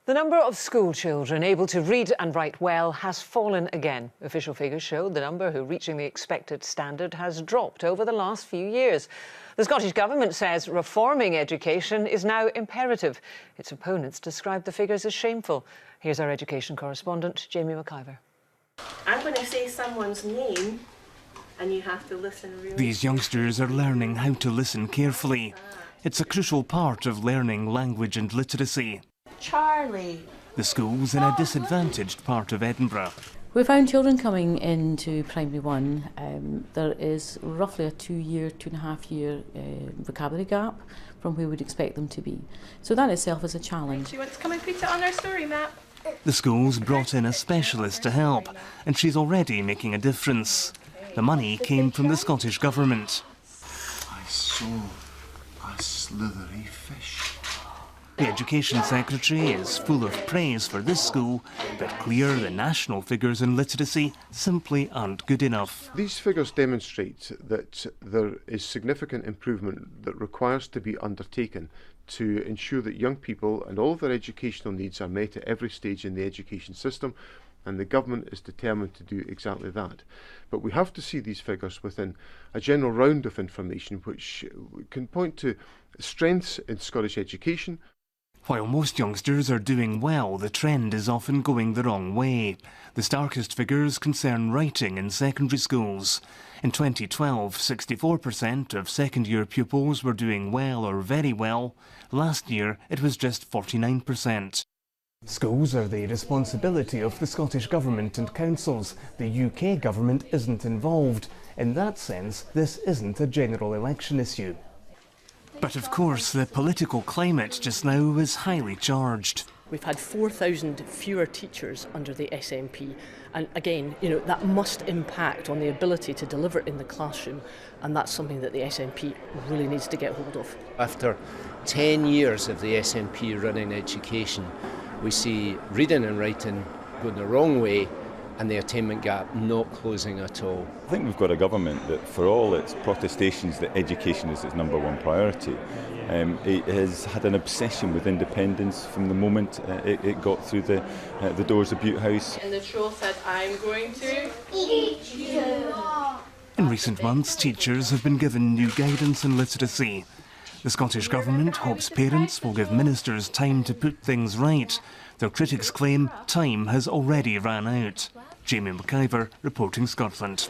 The number of school children able to read and write well has fallen again. Official figures show the number who reaching the expected standard has dropped over the last few years. The Scottish Government says reforming education is now imperative. Its opponents describe the figures as shameful. Here's our education correspondent, Jamie McIver. I'm going to say someone's name and you have to listen really. These youngsters are learning how to listen carefully. It's a crucial part of learning language and literacy. Charlie. The school's in a disadvantaged part of Edinburgh. We found children coming into primary one. There is roughly a 2.5 year vocabulary gap from where we'd expect them to be. So that itself is a challenge. She wants to come and put it on our story map. The school's brought in a specialist to help, and she's already making a difference. The money came from the Scottish Government. I saw a slithery fish. The Education Secretary is full of praise for this school, but clear the national figures in literacy simply aren't good enough. These figures demonstrate that there is significant improvement that requires to be undertaken to ensure that young people and all of their educational needs are met at every stage in the education system, and the government is determined to do exactly that. But we have to see these figures within a general round of information which can point to strengths in Scottish education. While most youngsters are doing well, the trend is often going the wrong way. The starkest figures concern writing in secondary schools. In 2012, 64% of second-year pupils were doing well or very well. Last year, it was just 49%. Schools are the responsibility of the Scottish Government and councils. The UK Government isn't involved. In that sense, this isn't a general election issue. But of course, the political climate just now is highly charged. We've had 4,000 fewer teachers under the SNP, and again, that must impact on the ability to deliver in the classroom, and that's something that the SNP really needs to get hold of. After 10 years of the SNP running education, we see reading and writing going the wrong way and the attainment gap not closing at all. I think we've got a government that, for all its protestations that education is its #1 priority, it has had an obsession with independence from the moment it got through the doors of Butte House. And the troll said, I'm going to eat you. In recent months, teachers have been given new guidance on literacy. The Scottish Government hopes parents will give ministers time to put things right. Their critics claim time has already ran out. Jamie McIver, reporting Scotland.